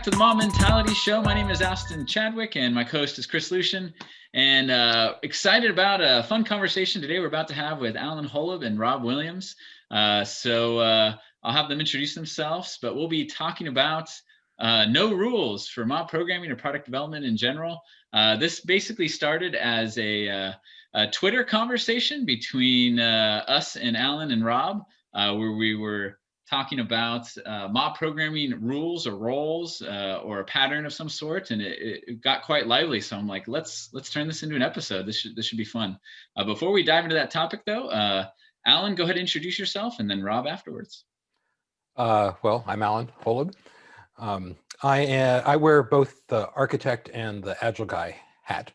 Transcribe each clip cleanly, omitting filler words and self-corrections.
to the Mob Mentality Show. My name is Austin Chadwick, and my co-host is Chris Lucian. And excited about a fun conversation today we're about to have with Alan Holub and Rob Williams. So I'll have them introduce themselves, but we'll be talking about no rules for mob programming or product development in general. This basically started as a Twitter conversation between us and Alan and Rob, where we were talking about mob programming rules or roles or a pattern of some sort, and it got quite lively. So I'm like, let's turn this into an episode. This should be fun. Before we dive into that topic, though, Alan, go ahead and introduce yourself, and then Rob afterwards. Well, I'm Alan Holub. I wear both the architect and the agile guy hat,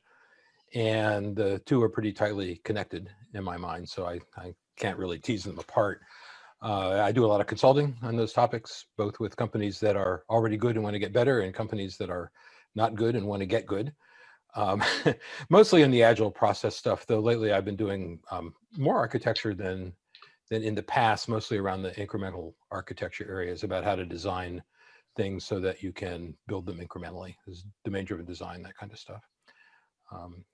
and the two are pretty tightly connected in my mind, so I can't really tease them apart. I do a lot of consulting on those topics, both with companies that are already good and want to get better, and companies that are not good and want to get good. Mostly in the agile process stuff, though lately I've been doing more architecture than in the past, mostly around the incremental architecture areas, about how to design things so that you can build them incrementally. This is domain-driven design, that kind of stuff.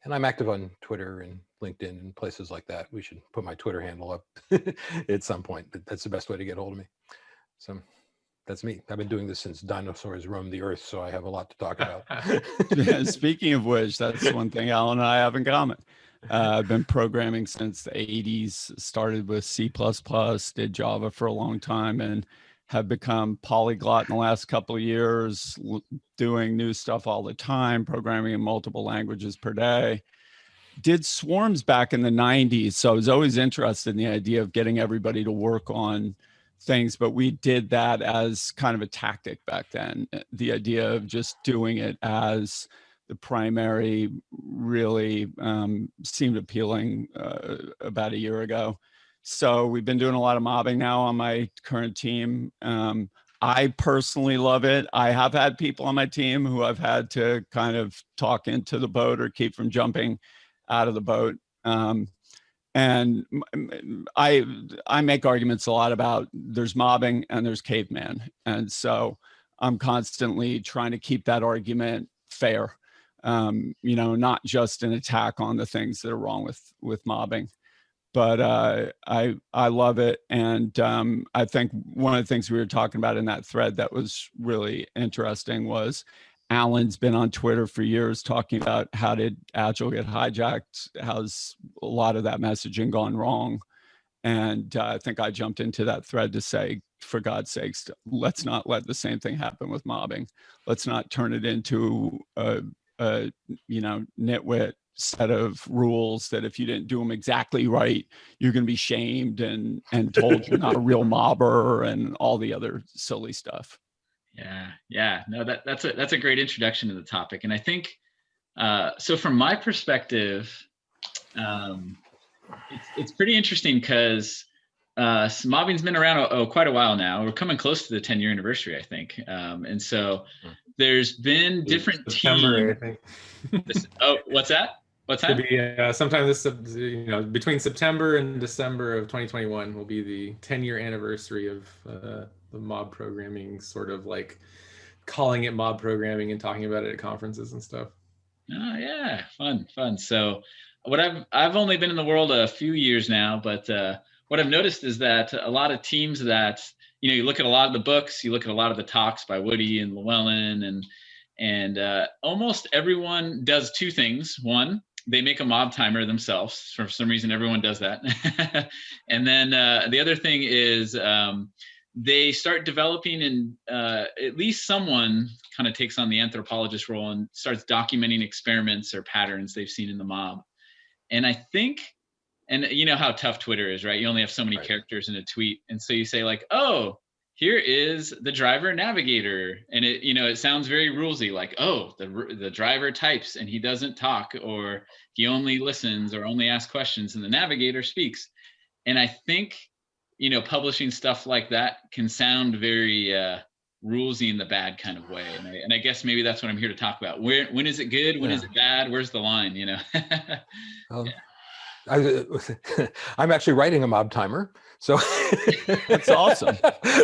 And I'm active on Twitter and LinkedIn and places like that. We should put my Twitter handle up at some point, but that's the best way to get hold of me. So that's me. I've been doing this since dinosaurs roamed the earth, so I have a lot to talk about. Speaking of which, that's one thing Alan and I have in common. I've been programming since the 80s, started with C++, did Java for a long time, and have become polyglot in the last couple of years, doing new stuff all the time, programming in multiple languages per day. Did swarms back in the 90s, so I was always interested in the idea of getting everybody to work on things, but we did that as kind of a tactic back then. The idea of just doing it as the primary really seemed appealing about a year ago. So we've been doing a lot of mobbing now on my current team. I personally love it. I have had people on my team who I've had to kind of talk into the boat or keep from jumping out of the boat. And I make arguments a lot about there's mobbing and there's caveman. And so I'm constantly trying to keep that argument fair, not just an attack on the things that are wrong with mobbing. But I love it. And I think one of the things we were talking about in that thread that was really interesting was Alan's been on Twitter for years talking about how did Agile get hijacked? How's a lot of that messaging gone wrong? And I think I jumped into that thread to say, for God's sakes, let's not let the same thing happen with mobbing. Let's not turn it into a nitwit set of rules that if you didn't do them exactly right, you're going to be shamed and told you're not a real mobber and all the other silly stuff. Yeah. No, that's a great introduction to the topic. And I think, so from my perspective, it's pretty interesting because mobbing's been around quite a while now. We're coming close to the 10-year anniversary, I think. And so there's been different September, teams. I think. What's that? What's that? Be, sometime this, between September and December of 2021 will be the 10-year anniversary of the mob programming, sort of like calling it mob programming and talking about it at conferences and stuff. Oh yeah, fun. So what I've only been in the world a few years now, but what I've noticed is that a lot of teams that, you look at a lot of the books, you look at a lot of the talks by Woody and Llewellyn, and almost everyone does two things. One, they make a mob timer themselves. For some reason, everyone does that. And then the other thing is they start developing, and at least someone kind of takes on the anthropologist role and starts documenting experiments or patterns they've seen in the mob. And I think, and you know how tough Twitter is, right? You only have so many characters in a tweet. And so you say like, oh, here is the driver navigator. And it sounds very rulesy, like, oh, the driver types and he doesn't talk, or he only listens or only asks questions and the navigator speaks. And I think, publishing stuff like that can sound very rulesy in the bad kind of way. And I guess maybe that's what I'm here to talk about. When is it good? When is it bad? Where's the line, I'm actually writing a mob timer. So That's awesome.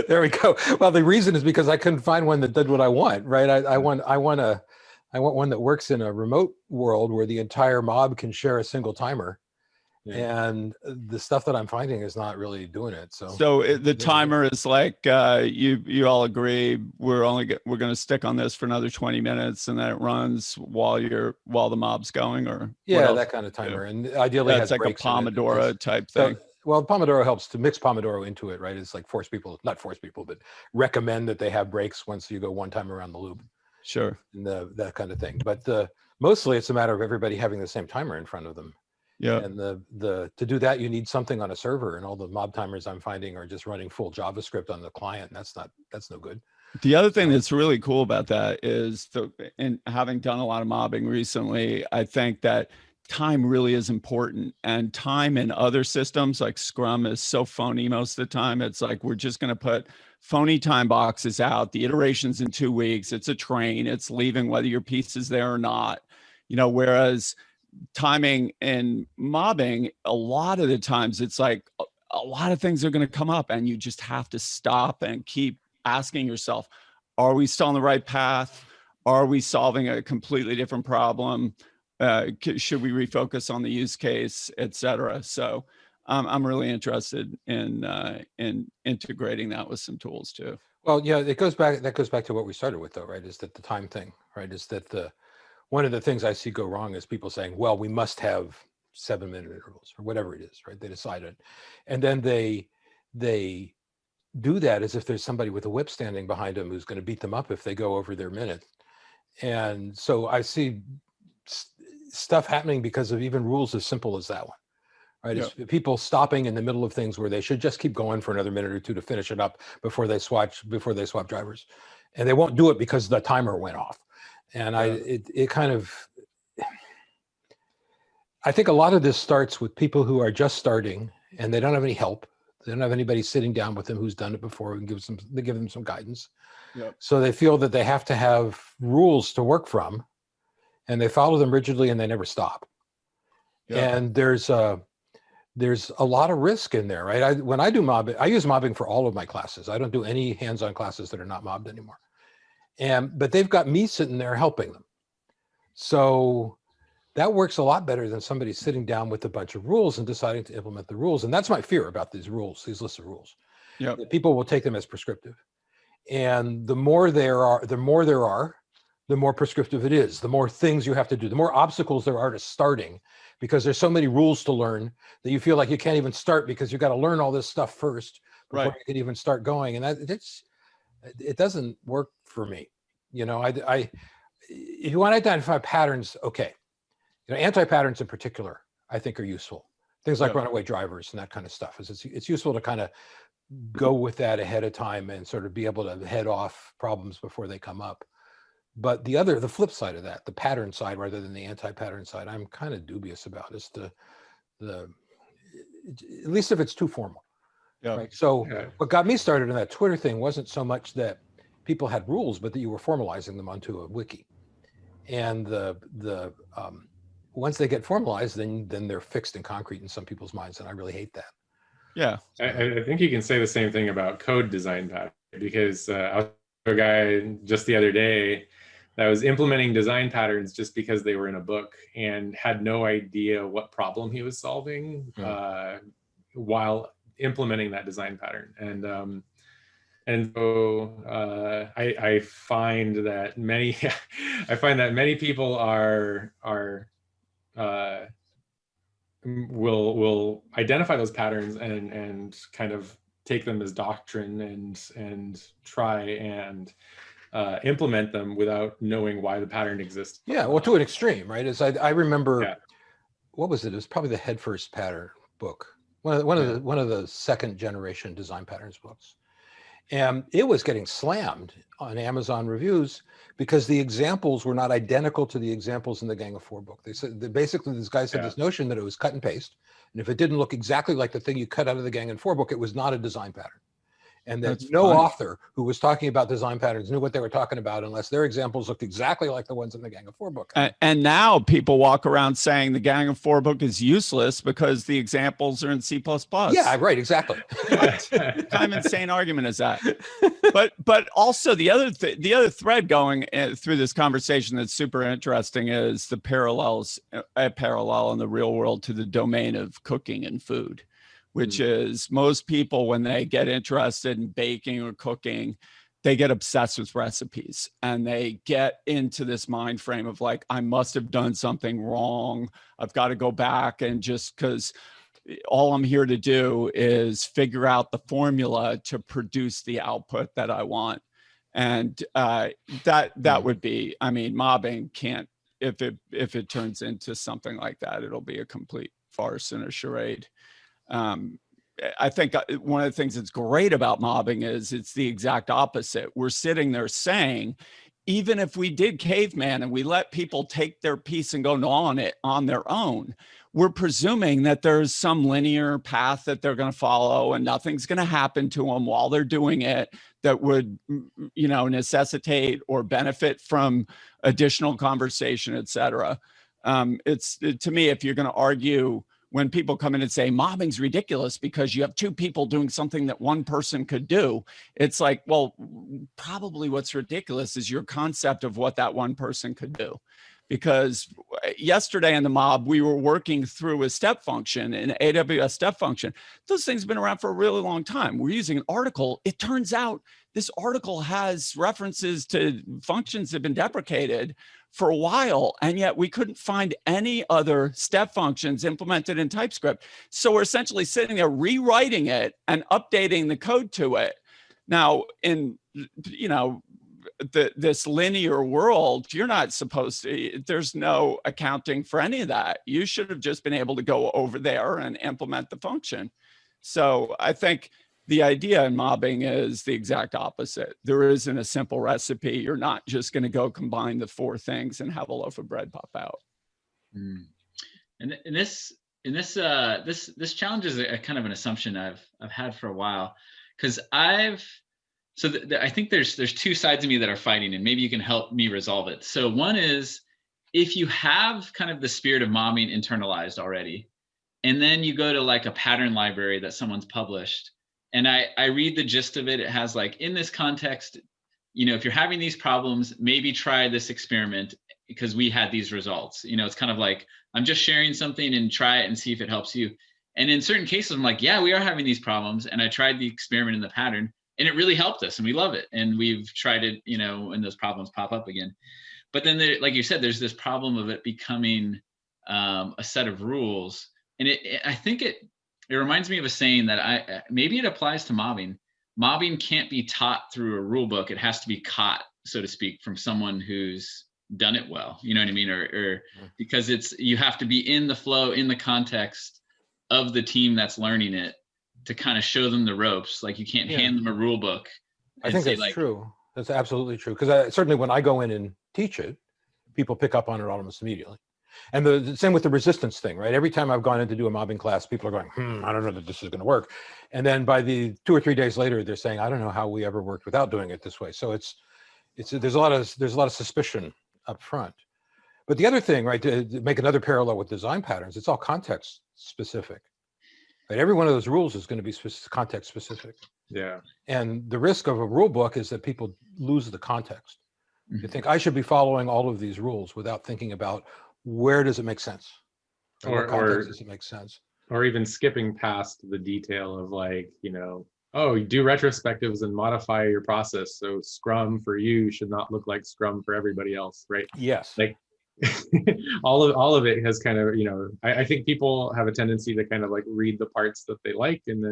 There we go. Well, the reason is because I couldn't find one that did what I want, right? I want one that works in a remote world where the entire mob can share a single timer. Yeah. And the stuff that I'm finding is not really doing it. So the timer is like, you all agree we're going to stick on this for another 20 minutes, and then it runs while the mob's going, or yeah, that kind of timer. And ideally it's like a Pomodoro type thing. Well, Pomodoro helps to mix Pomodoro into it, right? It's like not force people, but recommend that they have breaks once you go one time around the loop. Sure. And that kind of thing. But mostly it's a matter of everybody having the same timer in front of them. Yeah. And to do that, you need something on a server, and all the mob timers I'm finding are just running full JavaScript on the client. And that's no good. The other thing that's really cool about that is and having done a lot of mobbing recently, I think that time really is important, and time in other systems like Scrum is so phony most of the time. It's like, we're just going to put phony time boxes out. The iterations in 2 weeks, it's a train, it's leaving whether your piece is there or not, whereas timing and mobbing, a lot of the times it's like a lot of things are going to come up, and you just have to stop and keep asking yourself, are we still on the right path? Are we solving a completely different problem? Should we refocus on the use case, et cetera? So I'm really interested in integrating that with some tools too. Well, yeah, that goes back to what we started with though, right? Is that the time thing, right? Is that one of the things I see go wrong is people saying, well, we must have 7-minute intervals or whatever it is, right? They decide it. And then they do that as if there's somebody with a whip standing behind them who's going to beat them up if they go over their minute. And so I see stuff happening because of even rules as simple as that one, right? Yeah. It's people stopping in the middle of things where they should just keep going for another minute or two to finish it up before they swap drivers. And they won't do it because the timer went off. And I think a lot of this starts with people who are just starting and they don't have any help. They don't have anybody sitting down with them who's done it before and give them some guidance. Yep. So they feel that they have to have rules to work from, and they follow them rigidly and they never stop. Yep. And there's a lot of risk in there, right? When I do mobbing, I use mobbing for all of my classes. I don't do any hands-on classes that are not mobbed anymore. But they've got me sitting there helping them. So that works a lot better than somebody sitting down with a bunch of rules and deciding to implement the rules. And that's my fear about these rules, these lists of rules. Yep. That people will take them as prescriptive. And the more there are, the more prescriptive it is, the more things you have to do, the more obstacles there are to starting, because there's so many rules to learn that you feel like you can't even start because you've got to learn all this stuff first before you can even start going. And it doesn't work for me. If you want to identify patterns, okay. Anti-patterns in particular, I think are useful. Things like runaway drivers and that kind of stuff. It's useful to kind of go with that ahead of time and sort of be able to head off problems before they come up. But the flip side of that, the pattern side rather than the anti-pattern side, I'm kind of dubious about. Is at least if it's too formal. Yeah. Right. So what got me started in that Twitter thing wasn't so much that people had rules, but that you were formalizing them onto a wiki. And once they get formalized, then they're fixed and concrete in some people's minds, and I really hate that. Yeah, I think you can say the same thing about code design pattern, because I was a guy just the other day that was implementing design patterns just because they were in a book and had no idea what problem he was solving while implementing that design pattern. And so I find that many people will identify those patterns and kind of take them as doctrine and try and implement them without knowing why the pattern exists. Yeah, well, to an extreme, right? As I remember, what was it? It was probably the Head First Pattern book, one of the second generation design patterns books. And it was getting slammed on Amazon reviews because the examples were not identical to the examples in the Gang of Four book. They said that basically this guy had this notion that it was cut and paste. And if it didn't look exactly like the thing you cut out of the Gang of Four book, it was not a design pattern. And that That's no fun. author who was talking about design patterns knew what they were talking about unless their examples looked exactly like the ones in the Gang of Four book. And now people walk around saying the Gang of Four book is useless because the examples are in C++. Yeah, right, exactly. What kind of insane argument is that? But also the other thread going through this conversation that's super interesting is the parallels, a parallel in the real world to the domain of cooking and food, which is most people, when they get interested in baking or cooking, they get obsessed with recipes and they get into this mind frame of like, I must have done something wrong. I've got to go back, and just because all I'm here to do is figure out the formula to produce the output that I want. And that would be, I mean, mobbing can't, if it turns into something like that, it'll be a complete farce and a charade. I think one of the things that's great about mobbing is it's the exact opposite. We're sitting there saying, even if we did caveman and we let people take their piece and go on it on their own, we're presuming that there's some linear path that they're going to follow and nothing's going to happen to them while they're doing it that would, necessitate or benefit from additional conversation, et cetera. To me, if you're going to argue, when people come in and say mobbing's ridiculous because you have two people doing something that one person could do, it's like, well, probably what's ridiculous is your concept of what that one person could do. Because yesterday in the mob, we were working through a step function, an AWS step function. Those things have been around for a really long time. We're using an article. It turns out this article has references to functions that have been deprecated for a while, and yet we couldn't find any other step functions implemented in TypeScript. So we're essentially sitting there rewriting it and updating the code to it. Now, in this linear world, you're not supposed to, there's no accounting for any of that. You should have just been able to go over there and implement the function. So I think the idea in mobbing is the exact opposite. There isn't a simple recipe. You're not just going to go combine the four things and have a loaf of bread pop out. And this challenge is a kind of an assumption I've had for a while, because I think there's two sides of me that are fighting, and maybe you can help me resolve it. So one is, if you have kind of the spirit of mobbing internalized already, and then you go to like a pattern library that someone's published, and I read the gist of it. It has like, in this context, if you're having these problems, maybe try this experiment because we had these results. It's kind of like, I'm just sharing something and try it and see if it helps you. And in certain cases, I'm like, yeah, we are having these problems. And I tried the experiment in the pattern and it really helped us and we love it. And we've tried it, when those problems pop up again. But then like you said, there's this problem of it becoming a set of rules. And I think it reminds me of a saying that maybe it applies to mobbing. Mobbing can't be taught through a rule book. It has to be caught, so to speak, from someone who's done it well. You know what I mean? Or because you have to be in the flow, in the context of the team that's learning it to kind of show them the ropes. Like you can't hand them a rule book. I think that's true. That's absolutely true. Because certainly when I go in and teach it, people pick up on it almost immediately. And the same with the resistance thing, right? Every time I've gone in to do a mobbing class, people are going, I don't know that this is going to work. And then by the 2 or 3 days later, they're saying, I don't know how we ever worked without doing it this way. So there's a lot of suspicion up front. But the other thing, right, to make another parallel with design patterns, it's all context specific. Right? Every one of those rules is going to be context specific. Yeah. And the risk of a rule book is that people lose the context. You think I should be following all of these rules without thinking about where does it make sense? What context does it make sense? Or even skipping past the detail of like, oh, you do retrospectives and modify your process. So Scrum for you should not look like Scrum for everybody else, right? Yes. Like all of it has kind of, I think people have a tendency to kind of like read the parts that they like and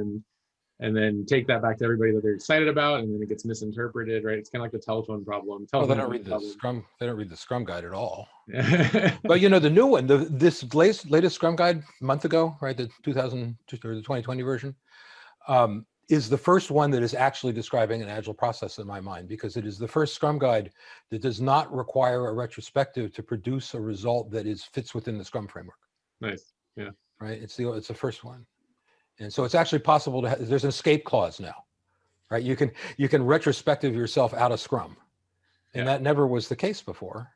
then take that back to everybody that they're excited about, and then it gets misinterpreted, right? It's kind of like the telephone problem. They don't read the Scrum. They don't read the Scrum guide at all. But the new one, this latest Scrum guide a month ago, right? The 2020 version, is the first one that is actually describing an agile process in my mind, because it is the first Scrum guide that does not require a retrospective to produce a result that fits within the Scrum framework. Nice. Yeah. Right. It's the first one. And so it's actually possible there's an escape clause now, right? You can retrospective yourself out of Scrum, and that never was the case before.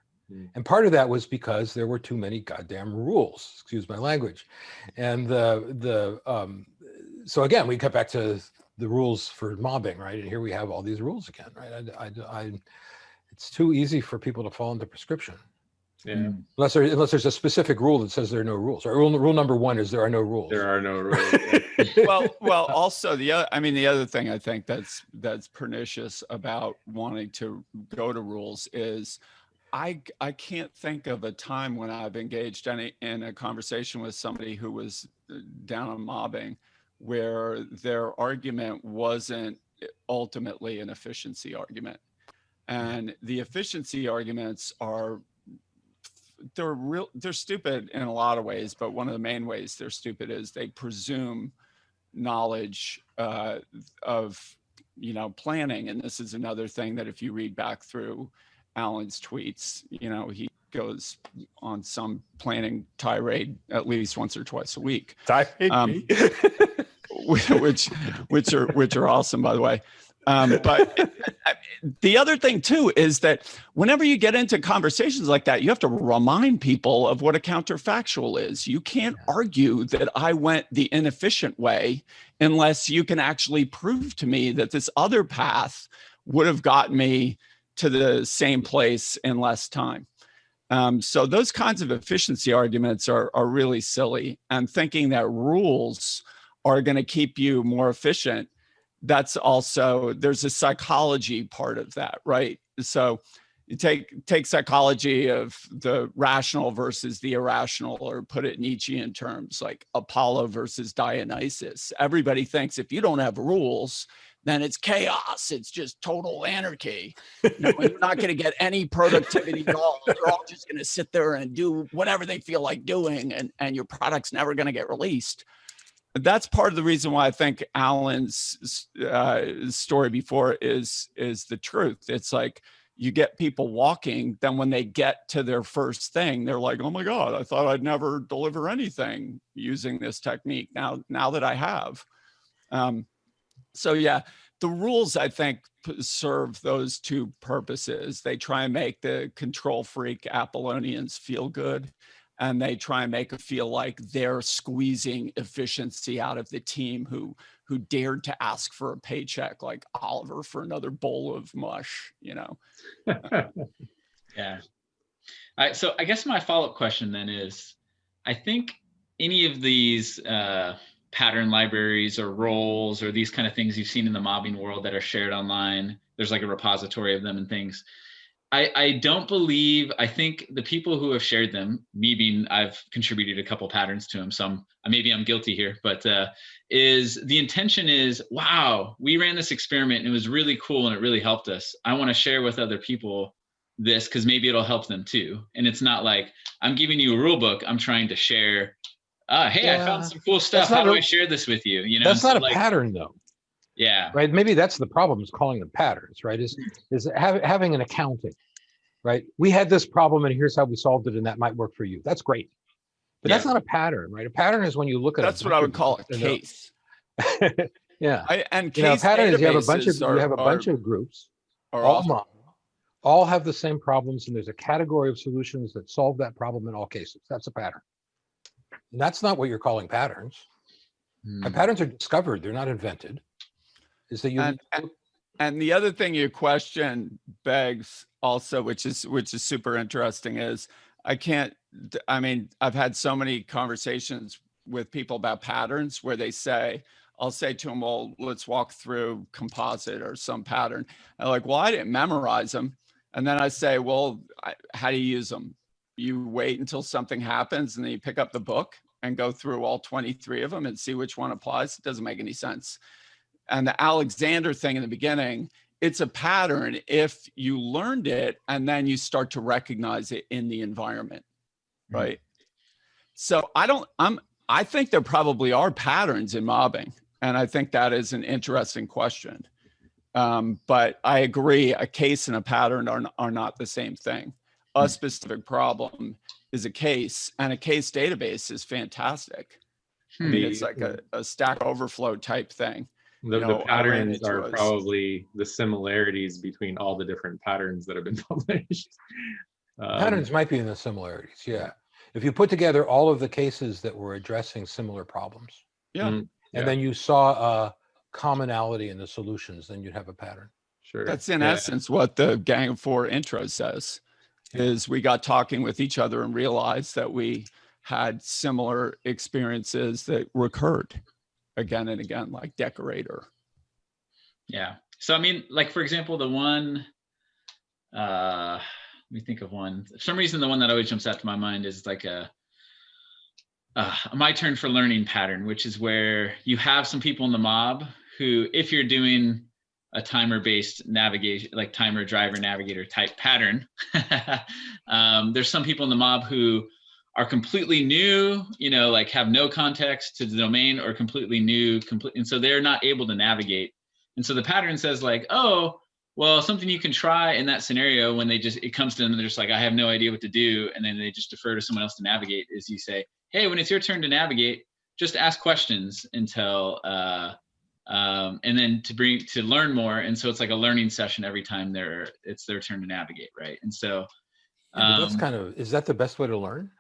And part of that was because there were too many goddamn rules, excuse my language. And so again, we got back to the rules for mobbing, right? And here we have all these rules again, right? It's too easy for people to fall into prescription. Yeah. Unless there's a specific rule that says there are no rules. Or rule number one is there are no rules. There are no rules. well, also the other thing I think that's pernicious about wanting to go to rules is I can't think of a time when I've engaged in a conversation with somebody who was down on mobbing where their argument wasn't ultimately an efficiency argument. And the efficiency arguments they're stupid in a lot of ways, but one of the main ways they're stupid is they presume knowledge of planning. And this is another thing that if you read back through Alan's tweets, he goes on some planning tirade at least once or twice a week. Which are awesome, by the way. But the other thing too is that whenever you get into conversations like that, you have to remind people of what a counterfactual is. You can't argue that I went the inefficient way unless you can actually prove to me that this other path would have gotten me to the same place in less time. So those kinds of efficiency arguments are really silly. And thinking that rules are going to keep you more efficient, that's also, there's a psychology part of that, right? So you take psychology of the rational versus the irrational, or put it Nietzschean terms like Apollo versus Dionysus. Everybody thinks if you don't have rules, then it's chaos. It's just total anarchy. You're not going to get any productivity at all. They're all just going to sit there and do whatever they feel like doing, and your product's never going to get released. That's part of the reason why I think Alan's story before is the truth. It's like you get people walking, then when they get to their first thing, they're like, oh my God, I thought I'd never deliver anything using this technique. Now that I have. So yeah, the rules, I think, serve those two purposes. They try and make the control freak Apollonians feel good, and they try and make it feel like they're squeezing efficiency out of the team who dared to ask for a paycheck like Oliver for another bowl of mush, Yeah. So I guess my follow-up question then is, I think any of these pattern libraries or roles or these kind of things you've seen in the mobbing world that are shared online, there's like a repository of them and things. I don't believe, I think the people who have shared them, me being, I've contributed a couple patterns to them, so maybe I'm guilty here, but is the intention is, wow, we ran this experiment and it was really cool and it really helped us. I want to share with other people this because maybe it'll help them too. And it's not like I'm giving you a rule book, I'm trying to share, hey, I found some cool stuff. How do I share this with you? That's not a pattern though. Yeah. Right. Maybe that's the problem, is calling them patterns, right? Is having an accounting, right? We had this problem and here's how we solved it, and that might work for you. That's great. But that's not a pattern, right? A pattern is when you look at that's what I would call a case. Yeah. And case a pattern is you have a bunch of groups, all have the same problems, and there's a category of solutions that solve that problem in all cases. That's a pattern. And that's not what you're calling patterns. Patterns are discovered, they're not invented. And the other thing your question begs also, which is super interesting, is I've had so many conversations with people about patterns where I'll say to them, well, let's walk through composite or some pattern. And like, well, I didn't memorize them. And then I say, well, how do you use them? You wait until something happens and then you pick up the book and go through all 23 of them and see which one applies. It doesn't make any sense. And the Alexander thing in the beginning, it's a pattern if you learned it and then you start to recognize it in the environment, right? So I think there probably are patterns in mobbing, and I think that is an interesting question. But I agree, a case and a pattern are not the same thing. A specific problem is a case, and a case database is fantastic. I mean, it's like a Stack Overflow type thing. The I ran patterns into are us. probably the similarities between all the different patterns that have been published. Patterns might be in the similarities, yeah. If you put together all of the cases that were addressing similar problems, Yeah, Mm, yeah, and then you saw a commonality in the solutions, then you'd have a pattern. sure. that's in Yeah. essence what the Gang of Four intro says, is we got talking with each other and realized that we had similar experiences that recurred again and again, like decorator. Yeah. So I mean, like for example, the one, let me think of one. For some reason, the one that always jumps out to my mind is like a my turn for learning pattern, which is where you have some people in the mob who, if you're doing a timer-based navigation, like timer driver navigator type pattern, there's some people in the mob who are completely new, like have no context to the domain, or completely new, and so they're not able to navigate. And so the pattern says like, oh, well, something you can try in that scenario when it comes to them and they're just like, I have no idea what to do, and then they just defer to someone else to navigate, is you say, hey, when it's your turn to navigate, just ask questions until and then to learn more. And so it's like a learning session every time it's their turn to navigate, right? And so Yeah, but that's is that the best way to learn?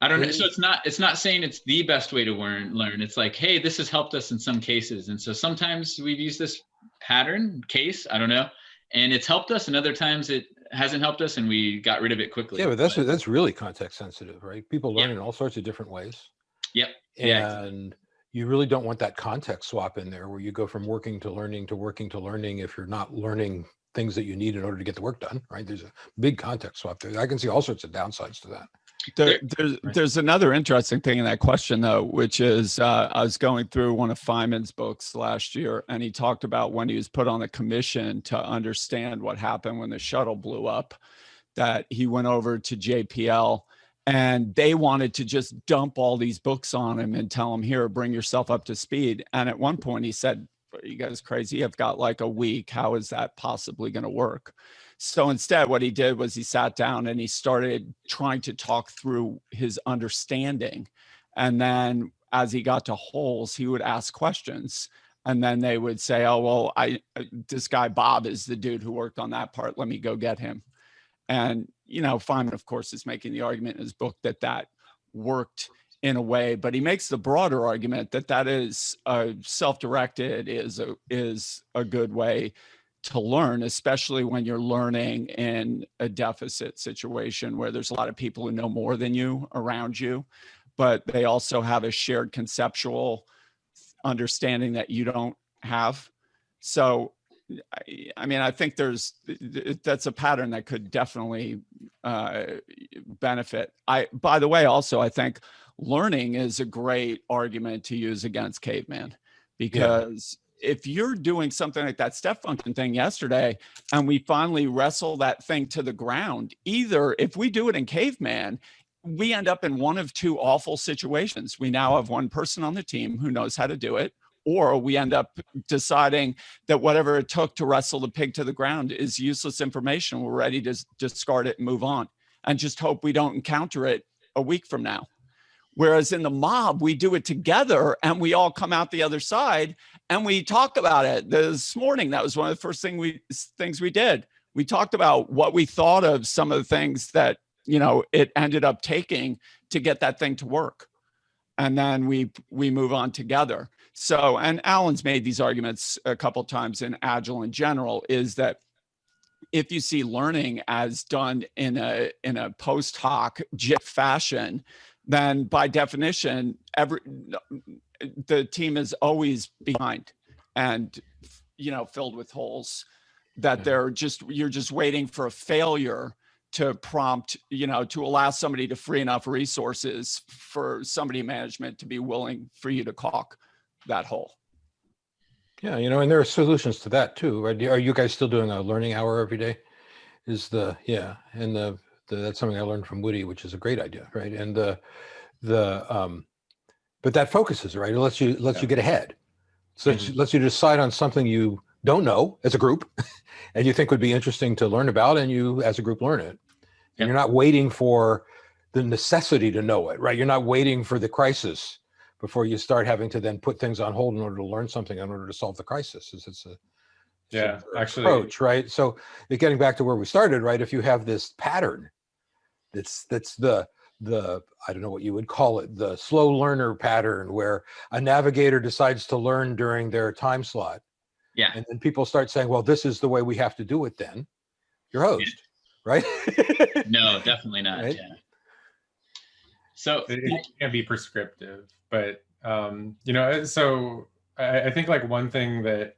I don't know. So it's not saying it's the best way to learn. It's like, hey, this has helped us in some cases. And so sometimes we've used this pattern case, I don't know, and it's helped us, and other times it hasn't helped us and we got rid of it quickly. Yeah, but that's really context sensitive, right? People learn in all sorts of different ways. Yep. And you really don't want that context swap in there where you go from working to learning to working to learning if you're not learning things that you need in order to get the work done, right? There's a big context swap there. I can see all sorts of downsides to that. There's another interesting thing in that question, though, which is I was going through one of Feynman's books last year, and he talked about when he was put on a commission to understand what happened when the shuttle blew up, that he went over to JPL and they wanted to just dump all these books on him and tell him, here, bring yourself up to speed. And at one point he said, are you guys crazy? I've got like a week. How is that possibly going to work? So instead, what he did was he sat down and he started trying to talk through his understanding. And then as he got to holes, he would ask questions. And then they would say, oh, well, this guy, Bob, is the dude who worked on that part. Let me go get him. And, Feynman, of course, is making the argument in his book that worked in a way, but he makes the broader argument that is self-directed is a good way to learn, especially when you're learning in a deficit situation where there's a lot of people who know more than you around you, but they also have a shared conceptual understanding that you don't have. So, I mean, I think that's a pattern that could definitely benefit. By the way, also, I think learning is a great argument to use against caveman, because if you're doing something like that step function thing yesterday, and we finally wrestle that thing to the ground, either if we do it in caveman, we end up in one of two awful situations. We now have one person on the team who knows how to do it, or we end up deciding that whatever it took to wrestle the pig to the ground is useless information. We're ready to discard it and move on and just hope we don't encounter it a week from now. Whereas in the mob, we do it together and we all come out the other side and we talk about it. This morning, that was one of the first things we did. We talked about what we thought of some of the things that, it ended up taking to get that thing to work. And then we move on together. So, and Alan's made these arguments a couple of times in Agile in general, is that if you see learning as done in a post hoc JIT fashion, then by definition, the team is always behind and, filled with holes that you're just waiting for a failure to prompt, to allow somebody to free enough resources for somebody in management to be willing for you to caulk that hole. Yeah, and there are solutions to that too, right? Are you guys still doing a learning hour every day? That's something I learned from Woody, which is a great idea, right? And but that focuses, right? It lets you get ahead. So it lets you decide on something you don't know as a group and you think would be interesting to learn about, and you as a group learn it. And you're not waiting for the necessity to know it, right? You're not waiting for the crisis, before you start having to then put things on hold in order to learn something in order to solve the crisis. It's a Yeah, actually, approach, right? So getting back to where we started, right? If you have this pattern, that's the I don't know what you would call it, the slow learner pattern, where a navigator decides to learn during their time slot. Yeah. And then people start saying, well, this is the way we have to do it then. Your host, right? No, definitely not. Right? Yeah. So it can't be prescriptive, but you know, so I think like one thing that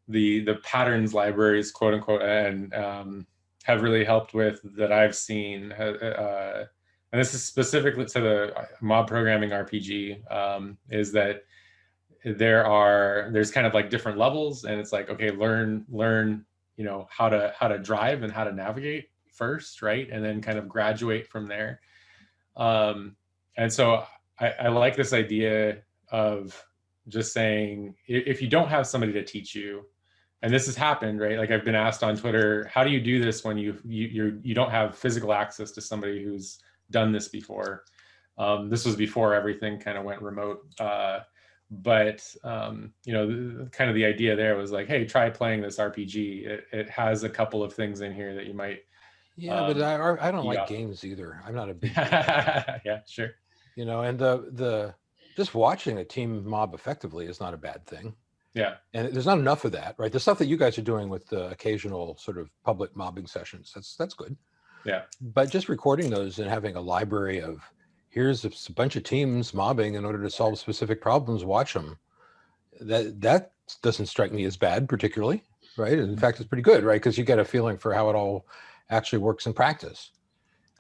the patterns libraries, quote unquote, and have really helped with that I've seen, and this is specifically to the mob programming RPG, is that there's kind of like different levels, and it's like, okay, learn, you know, how to drive and how to navigate first, right? And then kind of graduate from there. And so I like this idea of just saying, if you don't have somebody to teach you, and this has happened, right? Like I've been asked on Twitter, how do you do this when you don't have physical access to somebody who's done this before? This was before everything kind of went remote. But you know, kind of the idea there was like, hey, try playing this RPG. It has a couple of things in here that you might. Yeah, but I don't like games either. I'm not a big yeah, sure. You know, and the just watching a team mob effectively is not a bad thing. Yeah. And there's not enough of that, right? The stuff that you guys are doing with the occasional sort of public mobbing sessions, that's good. Yeah. But just recording those and having a library of, here's a bunch of teams mobbing in order to solve specific problems, watch them. That doesn't strike me as bad particularly, right? And in fact, it's pretty good, right? Because you get a feeling for how it all actually works in practice.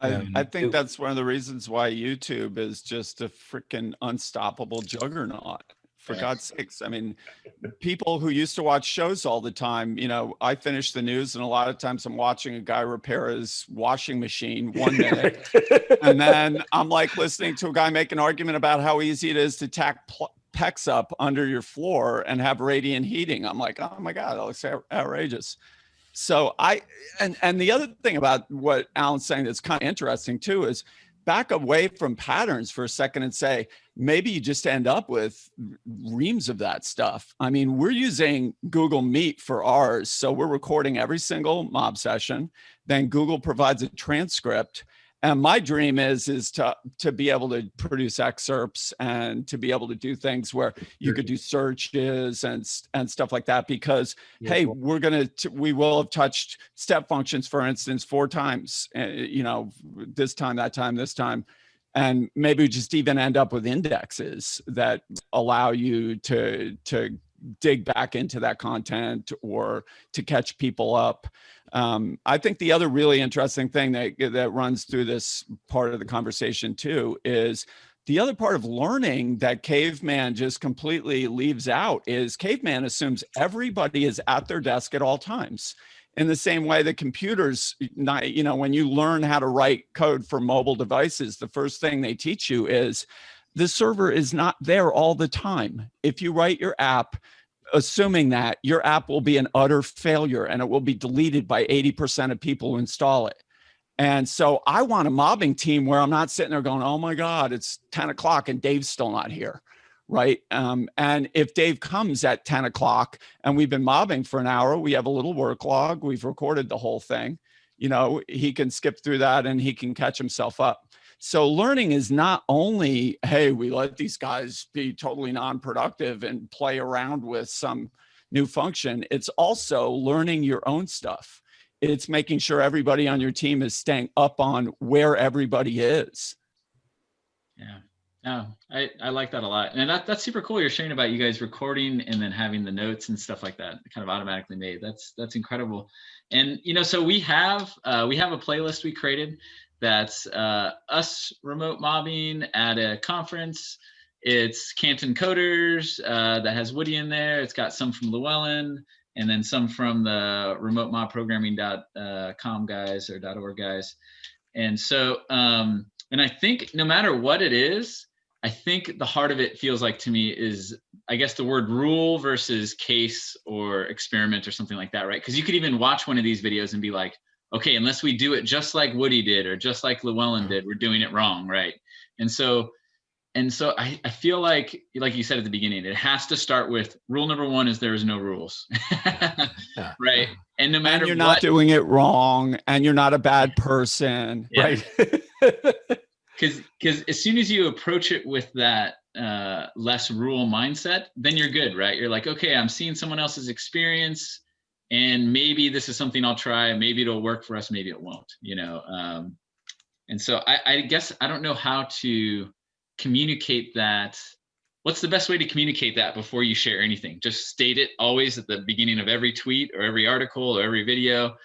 I think that's one of the reasons why YouTube is just a freaking unstoppable juggernaut. For God's sakes. I mean, people who used to watch shows all the time, you know, I finish the news and a lot of times I'm watching a guy repair his washing machine 1 minute. And then I'm like listening to a guy make an argument about how easy it is to tack PEX up under your floor and have radiant heating. I'm like, oh my God, that looks outrageous. So and the other thing about what Alan's saying that's kind of interesting too is back away from patterns for a second and say, maybe you just end up with reams of that stuff. I mean, we're using Google Meet for ours. So we're recording every single mob session. Then Google provides a transcript. And my dream is to be able to produce excerpts and to be able to do things where you could do searches and stuff like that. Because hey, we will have touched step functions, for instance, 4 times. You know, this time, that time, this time, and maybe just even end up with indexes that allow you to dig back into that content or to catch people up. I think the other really interesting thing that runs through this part of the conversation too is the other part of learning that Caveman just completely leaves out is Caveman assumes everybody is at their desk at all times. In the same way that computers, you know, when you learn how to write code for mobile devices, the first thing they teach you is the server is not there all the time. If you write your app, assuming that your app will be an utter failure and it will be deleted by 80% of people who install it. And so I want a mobbing team where I'm not sitting there going, oh my God, it's 10 o'clock and Dave's still not here, right? And if Dave comes at 10 o'clock and we've been mobbing for an hour, we have a little work log, we've recorded the whole thing, you know, he can skip through that and he can catch himself up. So learning is not only, hey, we let these guys be totally non-productive and play around with some new function. It's also learning your own stuff. It's making sure everybody on your team is staying up on where everybody is. Yeah. No, I like that a lot. And that's super cool. You're sharing about you guys recording and then having the notes and stuff like that kind of automatically made. That's incredible. And, you know, so we have a playlist we created that's us remote mobbing at a conference. It's Canton Coders that has Woody in there. It's got some from Llewellyn and then some from the remote mob programming.com guys or .org guys. And so, and I think no matter what it is, I think the heart of it feels like to me is, I guess, the word rule versus case or experiment or something like that, right? Because you could even watch one of these videos and be like, okay, unless we do it just like Woody did or just like Llewellyn did, we're doing it wrong, right? And so And so I feel like you said at the beginning, it has to start with rule number one is there is no rules, right? And no matter you're not doing it wrong, and you're not a bad person, yeah. right? Because as soon as you approach it with that less rule mindset, then you're good, right? You're like, okay, I'm seeing someone else's experience, and maybe this is something I'll try. Maybe it'll work for us. Maybe it won't, And so I guess I don't know how to communicate that. What's the best way to communicate that before you share anything? Just state it always at the beginning of every tweet or every article or every video.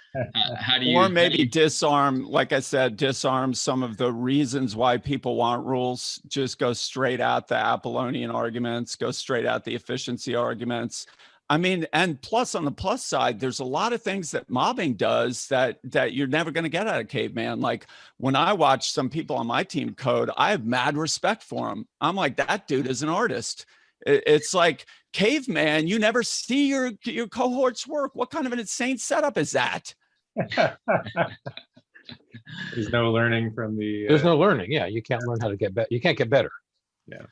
How do you? Or maybe disarm, like I said, disarm some of the reasons why people want rules. Just go straight at the Apollonian arguments, go straight at the efficiency arguments. I mean, and plus on the plus side, there's a lot of things that mobbing does that you're never going to get out of caveman. Like when I watch some people on my team code, I have mad respect for them. I'm like, that dude is an artist. It's like caveman. You never see your cohorts work. What kind of an insane setup is that? There's no learning from the. There's no learning. Yeah, you can't learn how to get better. You can't get better. Yeah.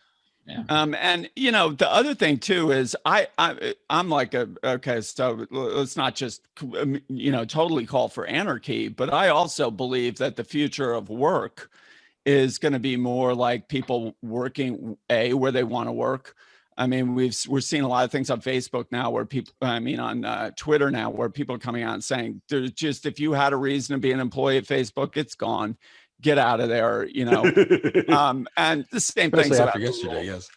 Yeah. And the other thing too is I'm like, okay, so let's not just totally call for anarchy, but I also believe that the future of work is going to be more like people working where they want to work. I mean, we're seeing a lot of things on Facebook now where people, on Twitter now, where people are coming out and saying, there's just, if you had a reason to be an employee at Facebook, it's gone. Get out of there, and the same things after yesterday, yes.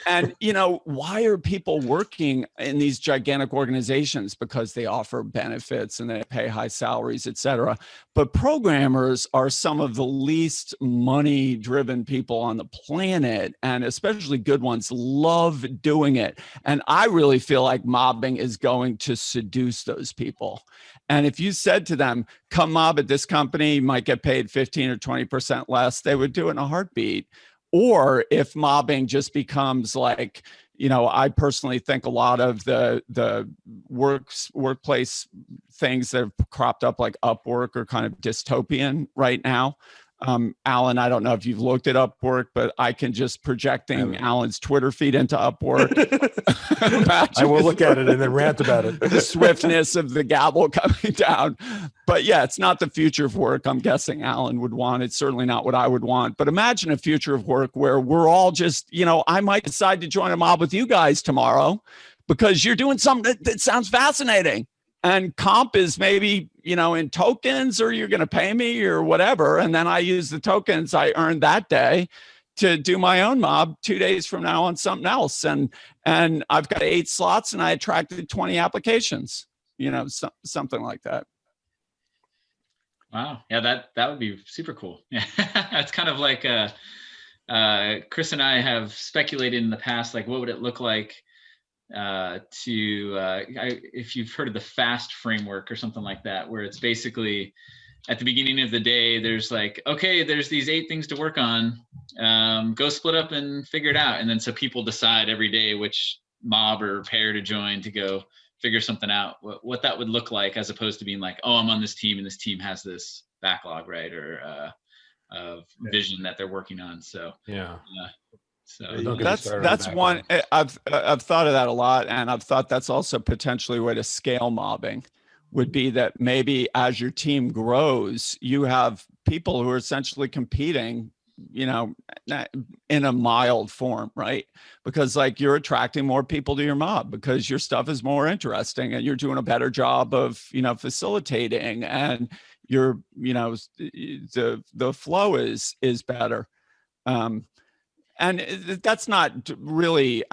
and why are people working in these gigantic organizations? Because they offer benefits and they pay high salaries, et cetera. But programmers are some of the least money-driven people on the planet, and especially good ones love doing it. And I really feel like mobbing is going to seduce those people. And if you said to them, come mob at this company, you might get paid 15 or 20% less, they would do it in a heartbeat. Or if mobbing just becomes like, I personally think a lot of the workplace things that have cropped up like Upwork are kind of dystopian right now. Alan, I don't know if you've looked at Upwork, but I can just projecting Alan's Twitter feed into Upwork. I will look at it and then rant about it. The swiftness of the gavel coming down. But yeah, it's not the future of work I'm guessing Alan would want. It's certainly not what I would want. But imagine a future of work where we're all just, I might decide to join a mob with you guys tomorrow because you're doing something that sounds fascinating. And comp is maybe, in tokens, or you're going to pay me or whatever. And then I use the tokens I earned that day to do my own mob 2 days from now on something else. And I've got 8 slots and I attracted 20 applications, something like that. Wow. Yeah, that would be super cool. Yeah. That's kind of like Chris and I have speculated in the past, like what would it look like if you've heard of the FAST framework or something like that, where it's basically at the beginning of the day, there's like, okay, there's these 8 things to work on, go split up and figure it out. And then so people decide every day which mob or pair to join to go figure something out, what that would look like, as opposed to being like, oh, I'm on this team and this team has this backlog, right? Or of vision that they're working on. So yeah. So that's one. I've thought of that a lot, and I've thought that's also potentially a way to scale mobbing. Would be that maybe as your team grows, you have people who are essentially competing, in a mild form, right? Because like you're attracting more people to your mob because your stuff is more interesting and you're doing a better job of facilitating, and you're the flow is better. And that's not really,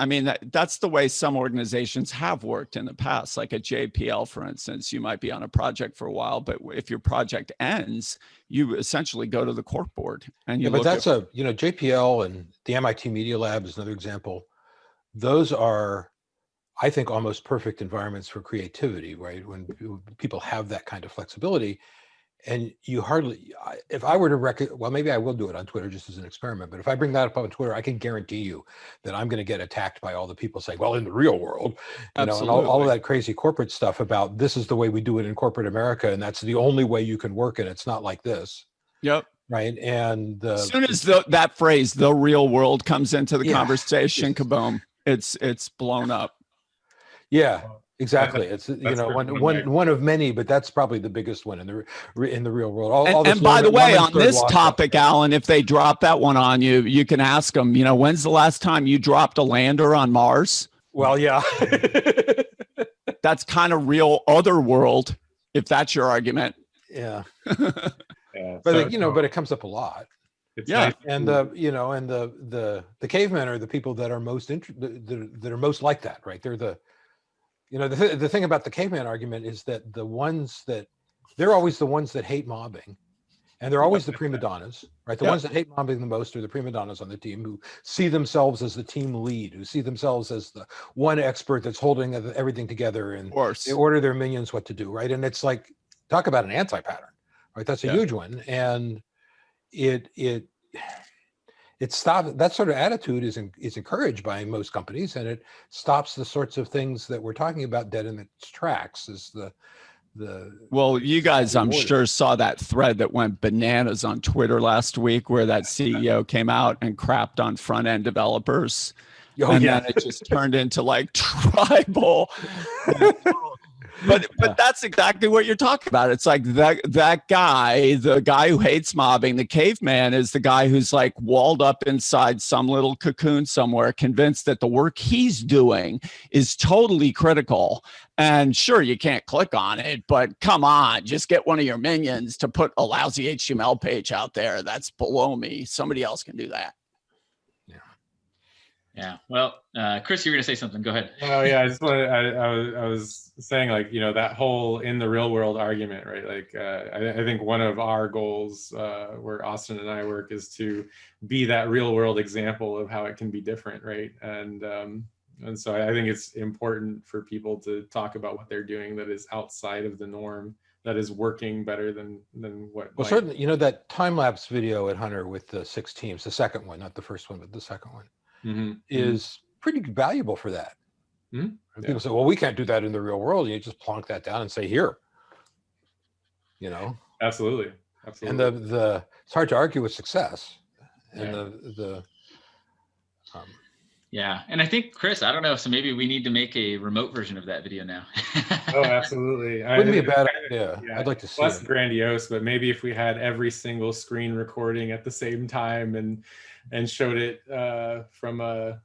that's the way some organizations have worked in the past. Like at JPL, for instance, you might be on a project for a while, but if your project ends, you essentially go to the cork board. And but that's JPL and the MIT Media Lab is another example. Those are, I think, almost perfect environments for creativity, right? When people have that kind of flexibility. And you hardly, if I were to well, maybe I will do it on Twitter just as an experiment, but if I bring that up on Twitter, I can guarantee you that I'm going to get attacked by all the people saying, well, in the real world, and all of that crazy corporate stuff about this is the way we do it in corporate America, and that's the only way you can work, and it's not like this. Yep. right? And As soon as that phrase, the real world, comes into the conversation, kaboom, it's blown up. Yeah, exactly. It's That's one of many, but that's probably the biggest one in the real world. All And by the way, on this topic, Alan, if they drop that one on you, you can ask them, when's the last time you dropped a lander on Mars? Well, yeah. That's kind of real other world, if that's your argument. Yeah. Yeah, But but it comes up a lot. Yeah. And the cavemen are the people that are most that are most like that, right? They're the thing about the caveman argument is that they're always the ones that hate mobbing, and they're always the prima donnas, right? The ones that hate mobbing the most are the prima donnas on the team, who see themselves as the team lead, who see themselves as the one expert that's holding everything together, and they order their minions what to do, right? And it's like, talk about an anti-pattern, right? That's a huge one, and it stops. That sort of attitude is encouraged by most companies, and it stops the sorts of things that we're talking about dead in its tracks. Is well, you guys, I'm sure, saw that thread that went bananas on Twitter last week, where that CEO came out and crapped on front end developers, and then it just turned into like tribal. But that's exactly what you're talking about. It's like that guy, the guy who hates mobbing, the caveman, is the guy who's like walled up inside some little cocoon somewhere, convinced that the work he's doing is totally critical. And sure, you can't click on it, but come on, just get one of your minions to put a lousy HTML page out there. That's below me. Somebody else can do that. Yeah. Well, Chris, you were going to say something. Go ahead. Oh yeah, I was saying, like, that whole in the real world argument, right? Like, I think one of our goals, where Austin and I work, is to be that real world example of how it can be different, right? And so I think it's important for people to talk about what they're doing that is outside of the norm, that is working better than what. Well, certainly, that time lapse video at Hunter with the 6 teams, the second one, not the first one, but the second one. Is pretty valuable for that. People say, well, we can't do that in the real world. You just plonk that down and say, here. Absolutely. And it's hard to argue with success. And yeah. And I think, Chris, I don't know, so maybe we need to make a remote version of that video now. Oh, absolutely. Wouldn't be a bad idea. I'd like to see less it. Grandiose, but maybe if we had every single screen recording at the same time and showed it from a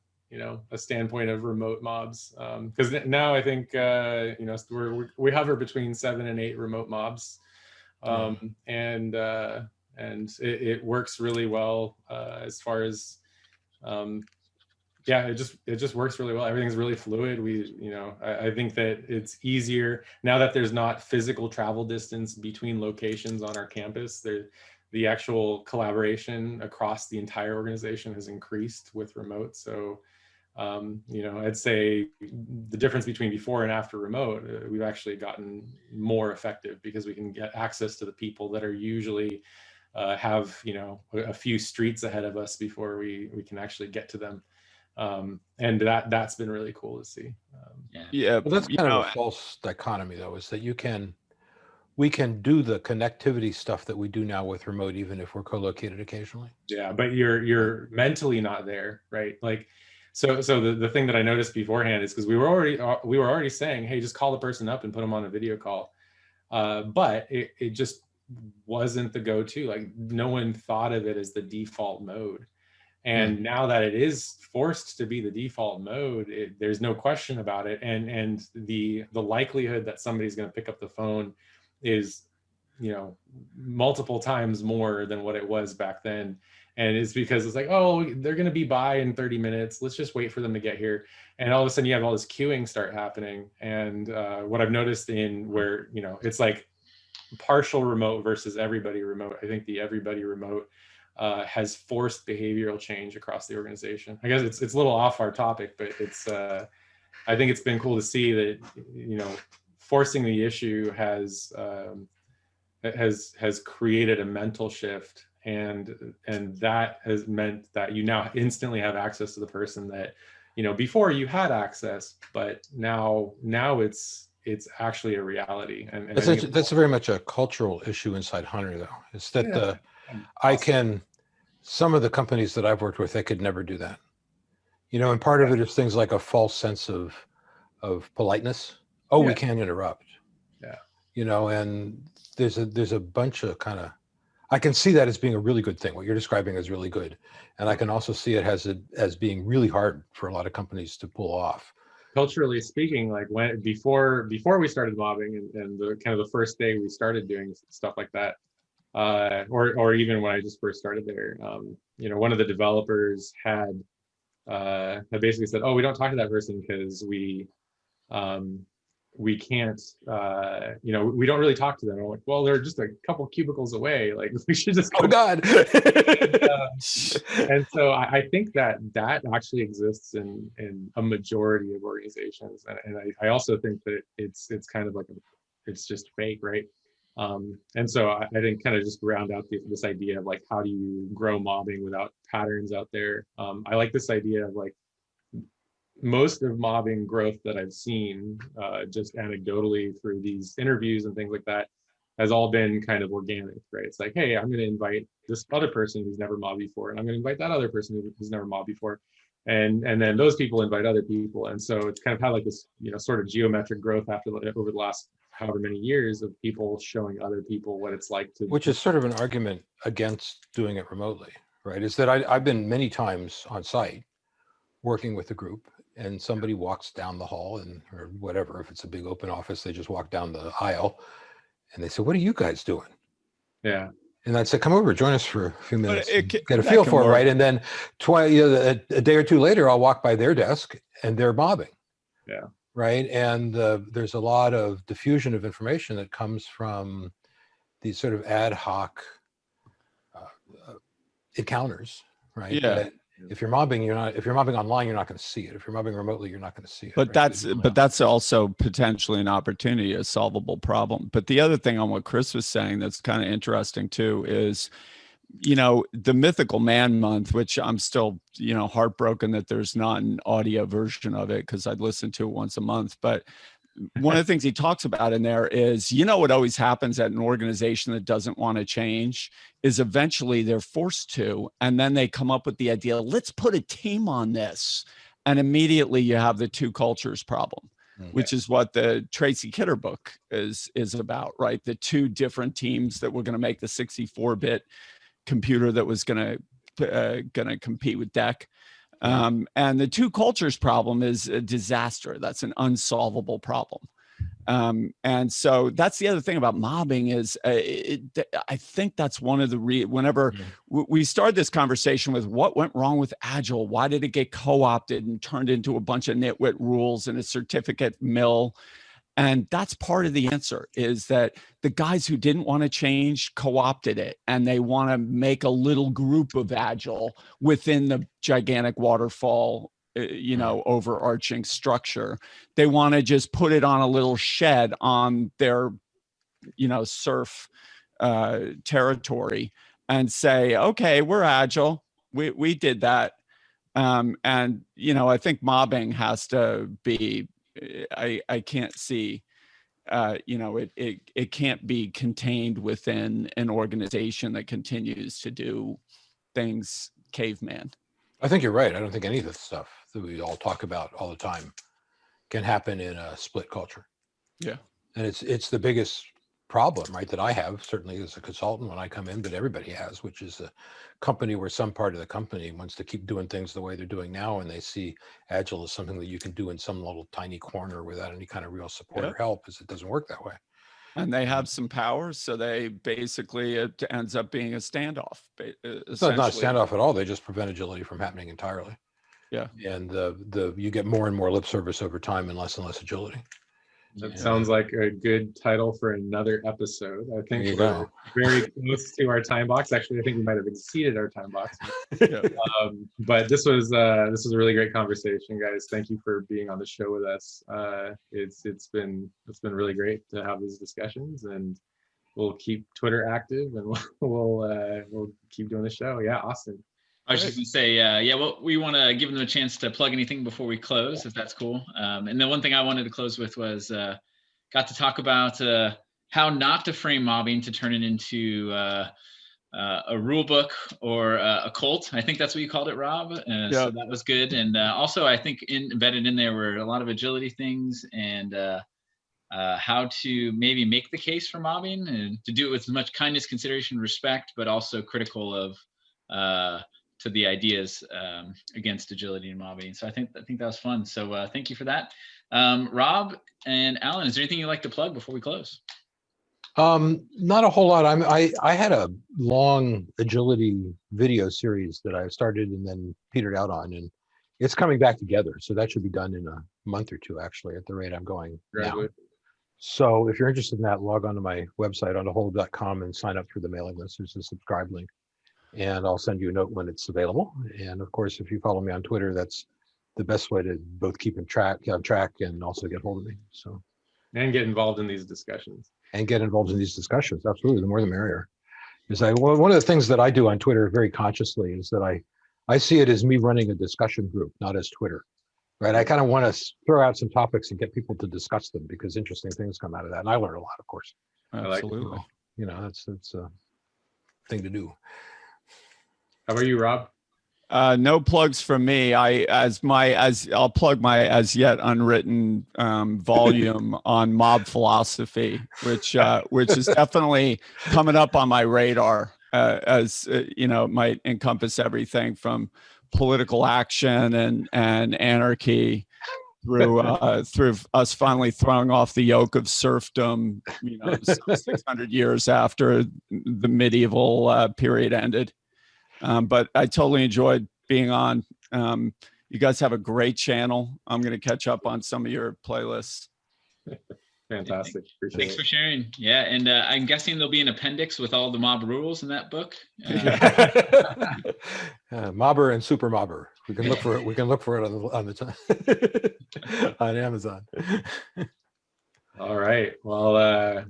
standpoint of remote mobs, because now I think we hover between 7 and 8 remote mobs, and it works really well as far as it just works really well. Everything's really fluid. I think that it's easier now that there's not physical travel distance between locations on our campus. The actual collaboration across the entire organization has increased with remote. So, I'd say the difference between before and after remote, we've actually gotten more effective because we can get access to the people that are usually have, a few streets ahead of us before we can actually get to them. And that's been really cool to see. Well, that's kind of a false dichotomy, though, is that we can do the connectivity stuff that we do now with remote, even if we're co-located occasionally. Yeah, but you're mentally not there, right? Like, so the thing that I noticed beforehand is, because we were already saying, hey, just call the person up and put them on a video call, but it just wasn't the go-to. Like, no one thought of it as the default mode. And now that it is forced to be the default mode, there's no question about it. And the likelihood that somebody's going to pick up the phone is, multiple times more than what it was back then. And it's because it's like, oh, they're going to be by in 30 minutes. Let's just wait for them to get here. And all of a sudden you have all this queuing start happening. And what I've noticed where, it's like partial remote versus everybody remote. I think the everybody remote has forced behavioral change across the organization. I guess it's a little off our topic, but it's I think it's been cool to see that forcing the issue has created a mental shift, and that has meant that you now instantly have access to the person that before you had access, but now it's actually a reality. And that's very much a cultural issue inside Hunter, though. It's that some of the companies that I've worked with, they could never do that. You know, and part of it is things like a false sense of politeness. Oh, we can't interrupt. Yeah. You know, and there's a bunch of kind of, I can see that as being a really good thing. What you're describing is really good. And I can also see it as being really hard for a lot of companies to pull off. Culturally speaking, like before we started mobbing and the kind of the first day we started doing stuff like that, or even when I just first started there, you know, one of the developers had basically said, oh, we don't talk to that person because we can't, you know, we don't really talk to them. I'm like, well, they're just a couple cubicles away. Like, we should just go. Oh God. And so I think that actually exists in a majority of organizations. And I also think that it's kind of like, it's just fake, right? And so I think kind of just round out this idea of like, how do you grow mobbing without patterns out there? I like this idea of like, most of mobbing growth that I've seen, just anecdotally through these interviews and things like that, has all been kind of organic, right? It's like, hey, I'm going to invite this other person who's never mobbed before, and I'm going to invite that other person who's never mobbed before, and then those people invite other people, and so it's kind of had like this, you know, sort of geometric growth over the last however many years of people showing other people what it's like to. Which is sort of an argument against doing it remotely, right? Is that I've been many times on site working with a group, and somebody walks down the hall or whatever, if it's a big open office, they just walk down the aisle and they say, what are you guys doing? Yeah. And I'd say, come over, join us for a few minutes, get a that feel can for it, work. right? And then a day or two later, I'll walk by their desk and they're mobbing. Yeah. Right. And there's a lot of diffusion of information that comes from these sort of ad hoc encounters, right? Yeah. That if you're mobbing online, you're not going to see it. If you're mobbing remotely, you're not going to see it. But right? that's also potentially an opportunity, a solvable problem. But the other thing on what Chris was saying that's kind of interesting too is, you know, the mythical man month, which I'm still, you know, heartbroken that there's not an audio version of it because I'd listen to it once a month. But one of the things he talks about in there is, you know, what always happens at an organization that doesn't want to change is eventually they're forced to, and then they come up with the idea, let's put a team on this. And immediately you have the two cultures problem, which is what the Tracy Kidder book is about, right? The two different teams that were going to make the 64-bit computer that was going to compete with DEC. And the two cultures problem is a disaster. That's an unsolvable problem. And so that's the other thing about mobbing is I think that's one of the whenever we started this conversation with what went wrong with Agile, why did it get co-opted and turned into a bunch of nitwit rules and a certificate mill? And that's part of the answer, is that the guys who didn't want to change co-opted it, and they want to make a little group of Agile within the gigantic waterfall, you know, overarching structure. They want to just put it on a little shed on their, you know, surf territory and say, okay, we're Agile. We did that. And, you know, I think mobbing has to be, I can't see, you know, it can't be contained within an organization that continues to do things caveman. I think you're right. I don't think any of this stuff that we all talk about all the time can happen in a split culture. Yeah. And it's the biggest problem, right, that I have, certainly as a consultant when I come in, but everybody has, which is a company where some part of the company wants to keep doing things the way they're doing now, and they see Agile as something that you can do in some little tiny corner without any kind of real support or help, as it doesn't work that way. And they have some power, so they basically, it ends up being a standoff. It's not a standoff at all. They just prevent agility from happening entirely. Yeah. And you get more and more lip service over time and less agility. That sounds like a good title for another episode. I think we're very close to our time box. Actually, I think we might have exceeded our time box. But this was a really great conversation, guys. Thank you for being on the show with us. It's been really great to have these discussions, and we'll keep Twitter active, and we'll keep doing the show. Yeah, Austin. I was just gonna say, well, we want to give them a chance to plug anything before we close, if that's cool. And the one thing I wanted to close with was got to talk about how not to frame mobbing to turn it into a rule book or a cult. I think that's what you called it, Rob. So that was good. And also, I think embedded in there were a lot of agility things and how to maybe make the case for mobbing and to do it with as much kindness, consideration, respect, but also critical of to the ideas against agility and mobbing. So I think that was fun. So thank you for that. Rob and Alan, is there anything you'd like to plug before we close? Not a whole lot. I had a long agility video series that I started and then petered out on, and it's coming back together. So that should be done in a month or two, actually, at the rate I'm going now. So if you're interested in that, log on to my website on holub.com and sign up for the mailing list. There's a subscribe link, and I'll send you a note when it's available. And of course, if you follow me on Twitter, that's the best way to both keep on track and also get hold of me. So. And get involved in these discussions. Absolutely, the more the merrier. One of the things that I do on Twitter very consciously is that I see it as me running a discussion group, not as Twitter, right? I kind of want to throw out some topics and get people to discuss them because interesting things come out of that, and I learn a lot, of course. Absolutely. That's a thing to do. How about you, Rob? No plugs from me. I'll plug my as yet unwritten volume on mob philosophy, which is definitely coming up on my radar. As it might encompass everything from political action and anarchy through us finally throwing off the yoke of serfdom. 600 years after the medieval period ended. But I totally enjoyed being on. You guys have a great channel. I'm going to catch up on some of your playlists. Fantastic. Thanks for sharing. Yeah, and I'm guessing there'll be an appendix with all the mob rules in that book. Mobber and super mobber. We can look for it. We can look for it on the on Amazon. All right. Well, I'll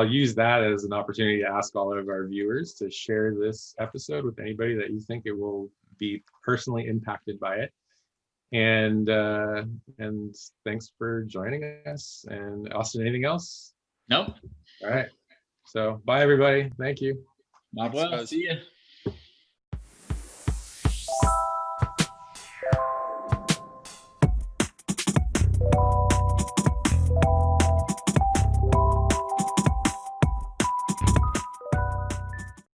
use that as an opportunity to ask all of our viewers to share this episode with anybody that you think it will be personally impacted by it. And thanks for joining us. And Austin, anything else? Nope. All right. So bye, everybody. Thank you. Mob well. See ya.